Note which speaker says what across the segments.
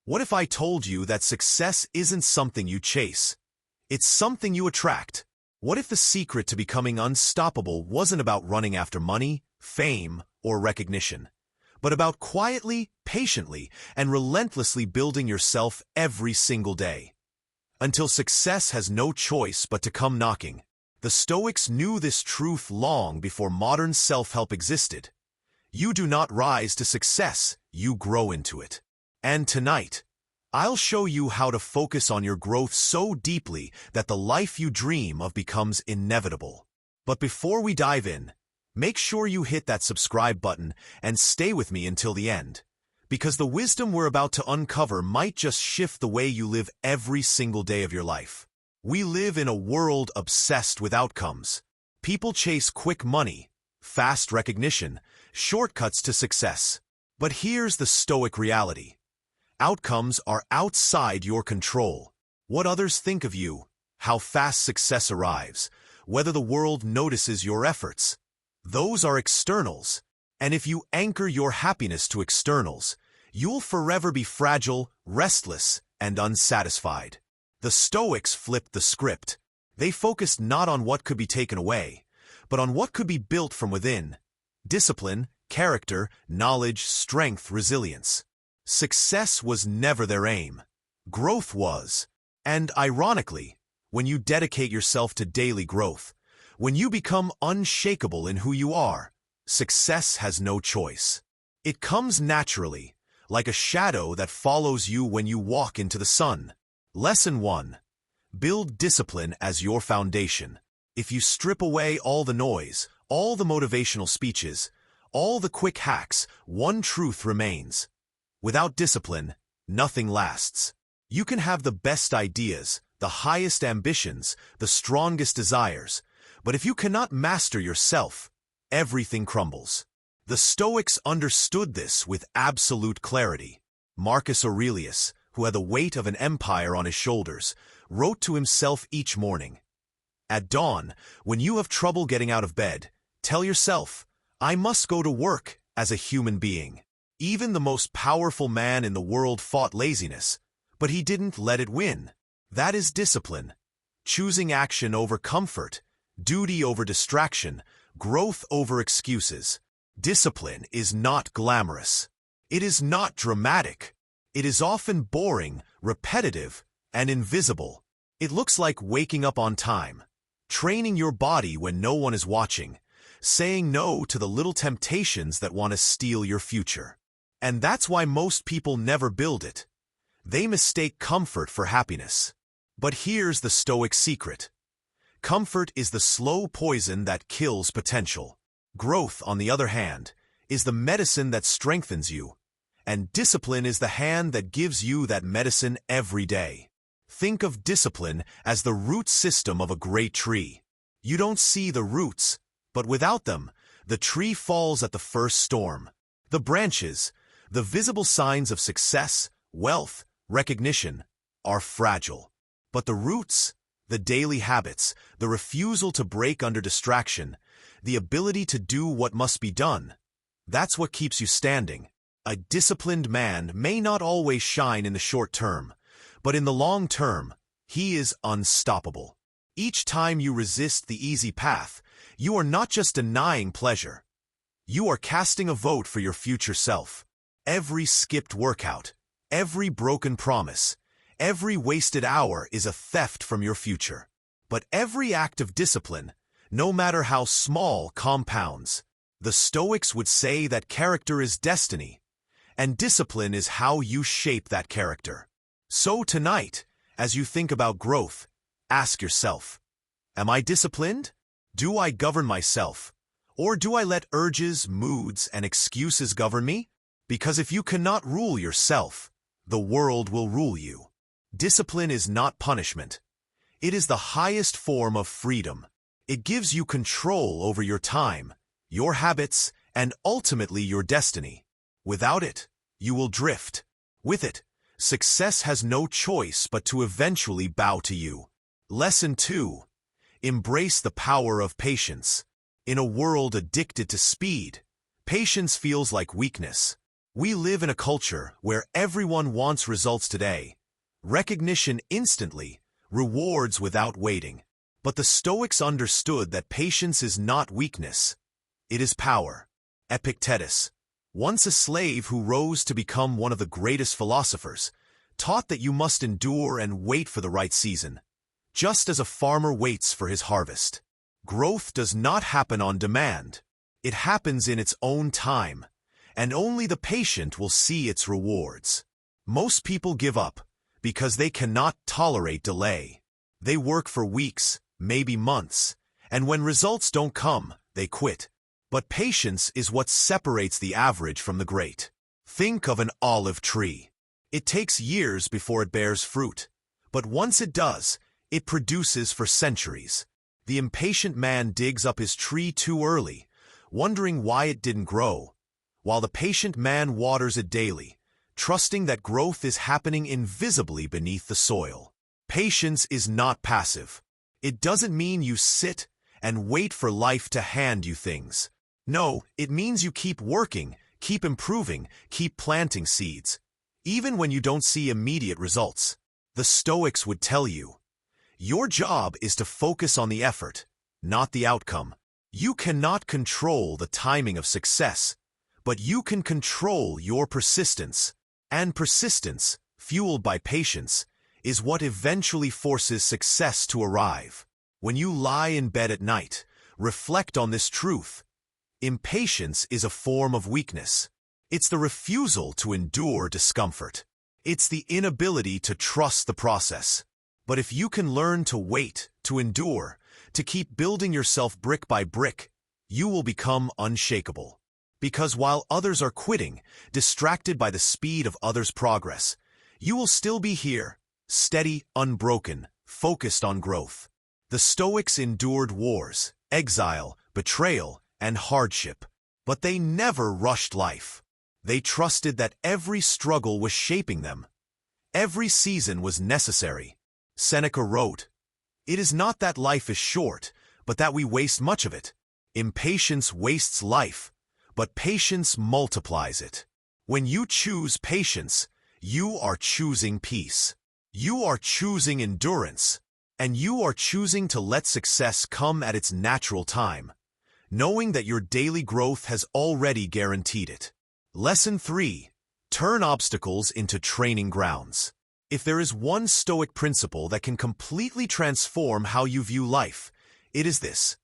Speaker 1: What if I told you that success isn't something you chase? It's something you attract. What if the secret to becoming unstoppable wasn't about running after money, fame, or recognition, but about quietly, patiently, and relentlessly building yourself every single day? Until success has no choice but to come knocking. The Stoics knew this truth long before modern self-help existed. You do not rise to success, you grow into it. And tonight, I'll show you how to focus on your growth so deeply that the life you dream of becomes inevitable. But before we dive in, make sure you hit that subscribe button and stay with me until the end, because the wisdom we're about to uncover might just shift the way you live every single day of your life. We live in a world obsessed with outcomes. People chase quick money, fast recognition, shortcuts to success. But here's the Stoic reality. Outcomes are outside your control. What others think of you, how fast success arrives, whether the world notices your efforts. Those are externals. And if you anchor your happiness to externals, you'll forever be fragile, restless, and unsatisfied. The Stoics flipped the script. They focused not on what could be taken away, but on what could be built from within. Discipline, character, knowledge, strength, resilience. Success was never their aim. Growth was. And ironically, when you dedicate yourself to daily growth, when you become unshakable in who you are, success has no choice. It comes naturally, like a shadow that follows you when you walk into the sun. Lesson 1. Build discipline as your foundation. If you strip away all the noise, all the motivational speeches, all the quick hacks, one truth remains. Without discipline, nothing lasts. You can have the best ideas, the highest ambitions, the strongest desires, but if you cannot master yourself, everything crumbles. The Stoics understood this with absolute clarity. Marcus Aurelius, who had the weight of an empire on his shoulders, wrote to himself each morning, "At dawn, when you have trouble getting out of bed, tell yourself, I must go to work as a human being." Even the most powerful man in the world fought laziness, but he didn't let it win. That is discipline. Choosing action over comfort, duty over distraction, growth over excuses. Discipline is not glamorous. It is not dramatic. It is often boring, repetitive, and invisible. It looks like waking up on time, training your body when no one is watching, saying no to the little temptations that want to steal your future. And that's why most people never build it. They mistake comfort for happiness. But here's the Stoic secret. Comfort is the slow poison that kills potential. Growth, on the other hand, is the medicine that strengthens you. And discipline is the hand that gives you that medicine every day. Think of discipline as the root system of a great tree. You don't see the roots, but without them, the tree falls at the first storm. The branches, the visible signs of success, wealth, recognition, are fragile. But the roots, the daily habits, the refusal to break under distraction, the ability to do what must be done, that's what keeps you standing. A disciplined man may not always shine in the short term, but in the long term, he is unstoppable. Each time you resist the easy path, you are not just denying pleasure. You are casting a vote for your future self. Every skipped workout, every broken promise, every wasted hour is a theft from your future. But every act of discipline, no matter how small, compounds. The Stoics would say that character is destiny, and discipline is how you shape that character. So tonight, as you think about growth, ask yourself, am I disciplined? Do I govern myself? Or do I let urges, moods, and excuses govern me? Because if you cannot rule yourself, the world will rule you. Discipline is not punishment. It is the highest form of freedom. It gives you control over your time, your habits, and ultimately your destiny. Without it, you will drift. With it, success has no choice but to eventually bow to you. Lesson 2. Embrace the power of patience. In a world addicted to speed, patience feels like weakness. We live in a culture where everyone wants results today, recognition instantly, rewards without waiting. But the Stoics understood that patience is not weakness, it is power. Epictetus, once a slave who rose to become one of the greatest philosophers, taught that you must endure and wait for the right season, just as a farmer waits for his harvest. Growth does not happen on demand. It happens in its own time, and only the patient will see its rewards. Most people give up because they cannot tolerate delay. They work for weeks, maybe months, and when results don't come, they quit. But patience is what separates the average from the great. Think of an olive tree. It takes years before it bears fruit, but once it does, it produces for centuries. The impatient man digs up his tree too early, wondering why it didn't grow, while the patient man waters it daily, trusting that growth is happening invisibly beneath the soil. Patience is not passive. It doesn't mean you sit and wait for life to hand you things. No, it means you keep working, keep improving, keep planting seeds, even when you don't see immediate results. The Stoics would tell you, your job is to focus on the effort, not the outcome. You cannot control the timing of success, but you can control your persistence. And persistence, fueled by patience, is what eventually forces success to arrive. When you lie in bed at night, reflect on this truth. Impatience is a form of weakness. It's the refusal to endure discomfort. It's the inability to trust the process. But if you can learn to wait, to endure, to keep building yourself brick by brick, you will become unshakable. Because while others are quitting, distracted by the speed of others' progress, you will still be here, steady, unbroken, focused on growth. The Stoics endured wars, exile, betrayal, and hardship, but they never rushed life. They trusted that every struggle was shaping them. Every season was necessary. Seneca wrote, "It is not that life is short, but that we waste much of it. Impatience wastes life, but patience multiplies it." When you choose patience, you are choosing peace. You are choosing endurance, and you are choosing to let success come at its natural time, knowing that your daily growth has already guaranteed it. Lesson 3. Turn obstacles into training grounds. If there is one Stoic principle that can completely transform how you view life, it is this.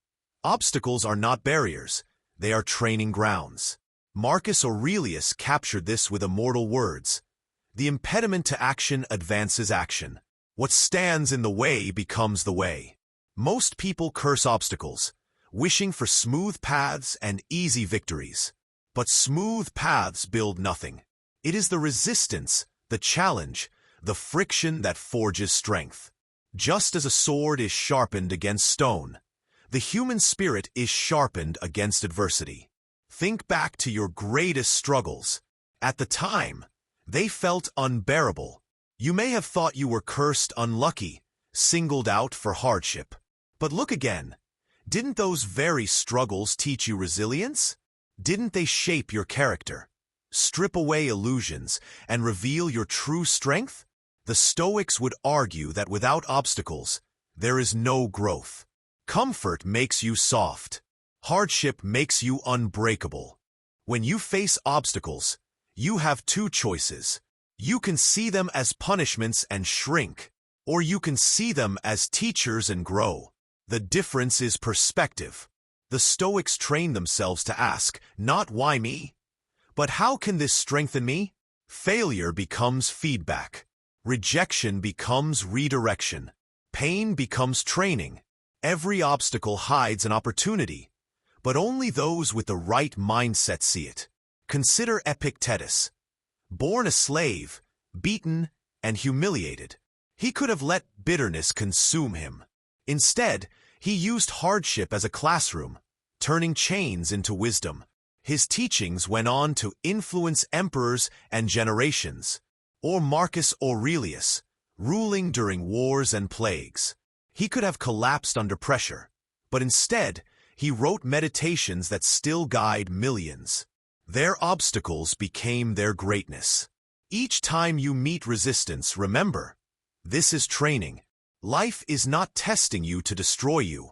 Speaker 1: Obstacles are not barriers, they are training grounds. Marcus Aurelius captured this with immortal words. The impediment to action advances action. What stands in the way becomes the way. Most people curse obstacles, wishing for smooth paths and easy victories. But smooth paths build nothing. It is the resistance, the challenge, the friction that forges strength. Just as a sword is sharpened against stone, the human spirit is sharpened against adversity. Think back to your greatest struggles. At the time, they felt unbearable. You may have thought you were cursed unlucky, singled out for hardship. But look again. Didn't those very struggles teach you resilience? Didn't they shape your character, strip away illusions, and reveal your true strength? The Stoics would argue that without obstacles, there is no growth. Comfort makes you soft. Hardship makes you unbreakable. When you face obstacles, you have two choices. You can see them as punishments and shrink, or you can see them as teachers and grow. The difference is perspective. The Stoics trained themselves to ask, not why me, but how can this strengthen me? Failure becomes feedback. Rejection becomes redirection. Pain becomes training. Every obstacle hides an opportunity, but only those with the right mindset see it. Consider Epictetus. Born a slave, beaten, and humiliated, he could have let bitterness consume him. Instead, he used hardship as a classroom, turning chains into wisdom. His teachings went on to influence emperors and generations. Or Marcus Aurelius, ruling during wars and plagues. He could have collapsed under pressure, but instead, he wrote meditations that still guide millions. Their obstacles became their greatness. Each time you meet resistance, remember, this is training. Life is not testing you to destroy you.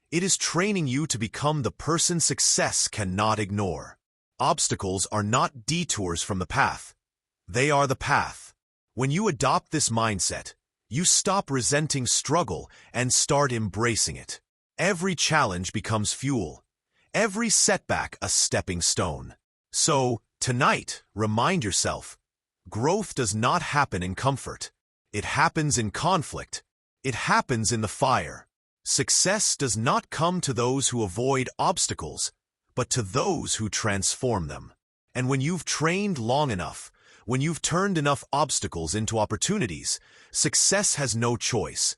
Speaker 1: It is training you to become the person success cannot ignore. Obstacles are not detours from the path. They are the path. When you adopt this mindset, you stop resenting struggle and start embracing it. Every challenge becomes fuel. Every setback a stepping stone. So, tonight, remind yourself, growth does not happen in comfort. It happens in conflict. It happens in the fire. Success does not come to those who avoid obstacles, but to those who transform them. And when you've trained long enough, when you've turned enough obstacles into opportunities, success has no choice.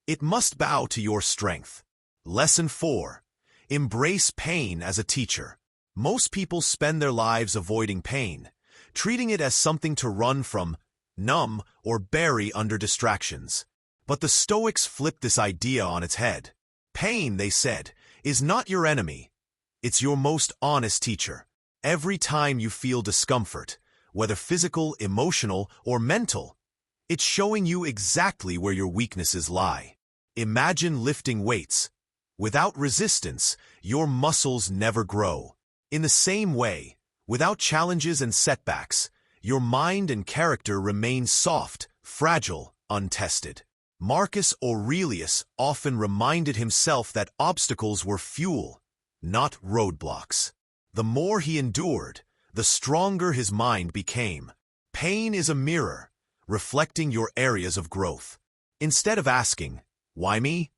Speaker 1: It must bow to your strength. Lesson 4. Embrace pain as a teacher. Most people spend their lives avoiding pain, treating it as something to run from, numb, or bury under distractions. But the Stoics flipped this idea on its head. Pain, they said, is not your enemy. It's your most honest teacher. Every time you feel discomfort, whether physical, emotional, or mental, it's showing you exactly where your weaknesses lie. Imagine lifting weights. Without resistance, your muscles never grow. In the same way, without challenges and setbacks, your mind and character remain soft, fragile, untested. Marcus Aurelius often reminded himself that obstacles were fuel, not roadblocks. The more he endured, the stronger his mind became. Pain is a mirror, reflecting your areas of growth. Instead of asking, "Why me?"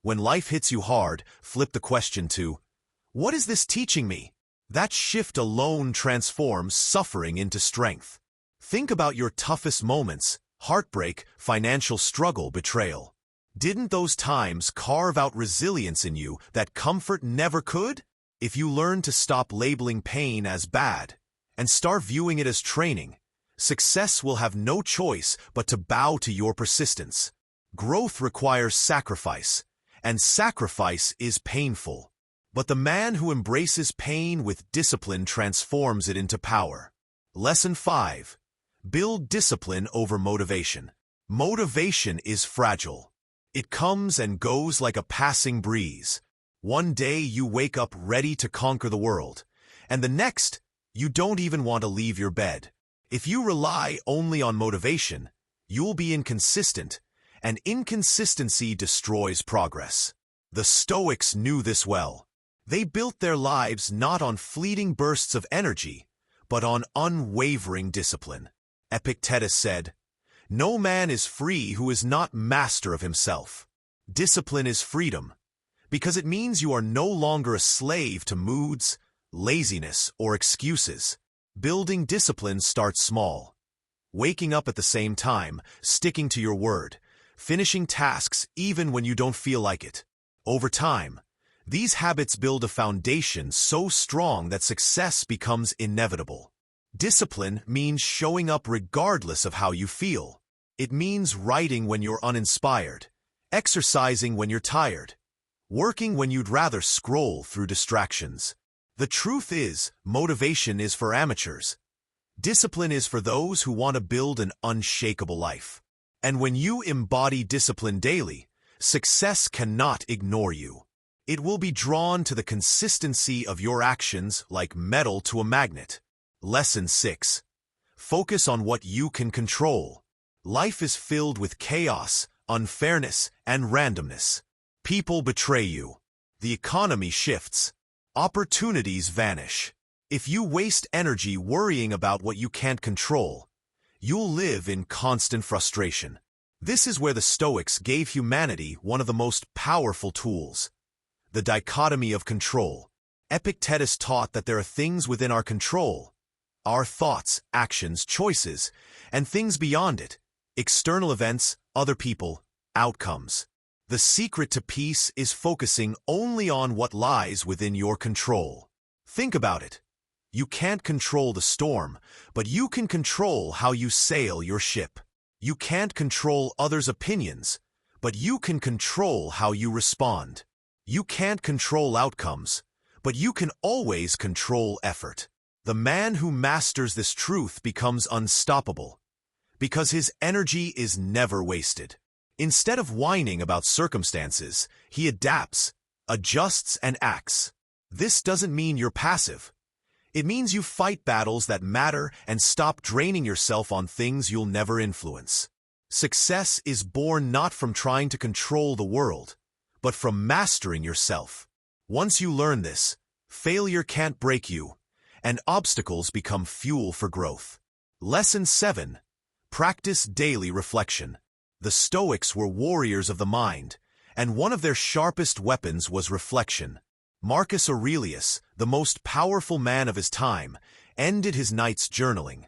Speaker 1: when life hits you hard, flip the question to, "What is this teaching me?" That shift alone transforms suffering into strength. Think about your toughest moments: heartbreak, financial struggle, betrayal. Didn't those times carve out resilience in you that comfort never could? If you learn to stop labeling pain as bad and start viewing it as training, success will have no choice but to bow to your persistence. Growth requires sacrifice, and sacrifice is painful. But the man who embraces pain with discipline transforms it into power. Lesson 5. Build discipline over motivation. Motivation is fragile. It comes and goes like a passing breeze. One day you wake up ready to conquer the world, and the next, you don't even want to leave your bed. If you rely only on motivation, you'll be inconsistent, and inconsistency destroys progress. The Stoics knew this well. They built their lives not on fleeting bursts of energy, but on unwavering discipline. Epictetus said, "No man is free who is not master of himself." Discipline is freedom, because it means you are no longer a slave to moods, laziness, or excuses. Building discipline starts small. Waking up at the same time, sticking to your word, finishing tasks even when you don't feel like it. Over time, these habits build a foundation so strong that success becomes inevitable. Discipline means showing up regardless of how you feel. It means writing when you're uninspired, exercising when you're tired, working when you'd rather scroll through distractions. The truth is, motivation is for amateurs. Discipline is for those who want to build an unshakable life. And when you embody discipline daily, success cannot ignore you. It will be drawn to the consistency of your actions like metal to a magnet. Lesson 6. Focus on what you can control. Life is filled with chaos, unfairness, and randomness. People betray you. The economy shifts. Opportunities vanish. If you waste energy worrying about what you can't control, you'll live in constant frustration. This is where the Stoics gave humanity one of the most powerful tools: the dichotomy of control. Epictetus taught that there are things within our control: our thoughts, actions, choices, and things beyond it: external events, other people, outcomes. The secret to peace is focusing only on what lies within your control. Think about it. You can't control the storm, but you can control how you sail your ship. You can't control others' opinions, but you can control how you respond. You can't control outcomes, but you can always control effort. The man who masters this truth becomes unstoppable, because his energy is never wasted. Instead of whining about circumstances, he adapts, adjusts, and acts. This doesn't mean you're passive. It means you fight battles that matter and stop draining yourself on things you'll never influence. Success is born not from trying to control the world, but from mastering yourself. Once you learn this, failure can't break you, and obstacles become fuel for growth. Lesson 7. Practice daily reflection. The Stoics were warriors of the mind, and one of their sharpest weapons was reflection. Marcus Aurelius, the most powerful man of his time, ended his nights journaling,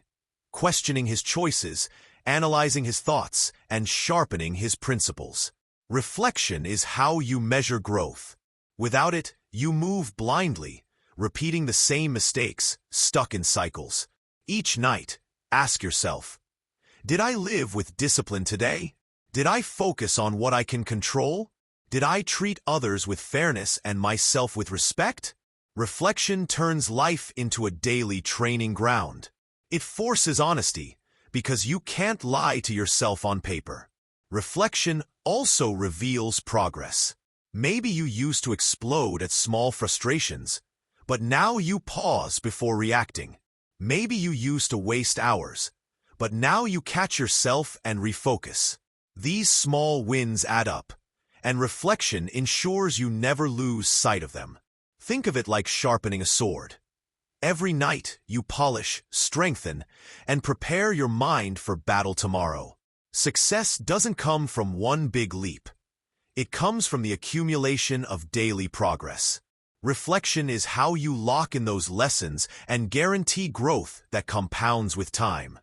Speaker 1: questioning his choices, analyzing his thoughts, and sharpening his principles. Reflection is how you measure growth. Without it, you move blindly, repeating the same mistakes, stuck in cycles. Each night, ask yourself, did I live with discipline today? Did I focus on what I can control? Did I treat others with fairness and myself with respect? Reflection turns life into a daily training ground. It forces honesty, because you can't lie to yourself on paper. Reflection also reveals progress. Maybe you used to explode at small frustrations, but now you pause before reacting. Maybe you used to waste hours, but now you catch yourself and refocus. These small wins add up, and reflection ensures you never lose sight of them. Think of it like sharpening a sword. Every night you polish, strengthen, and prepare your mind for battle tomorrow. Success doesn't come from one big leap. It comes from the accumulation of daily progress. Reflection is how you lock in those lessons and guarantee growth that compounds with time.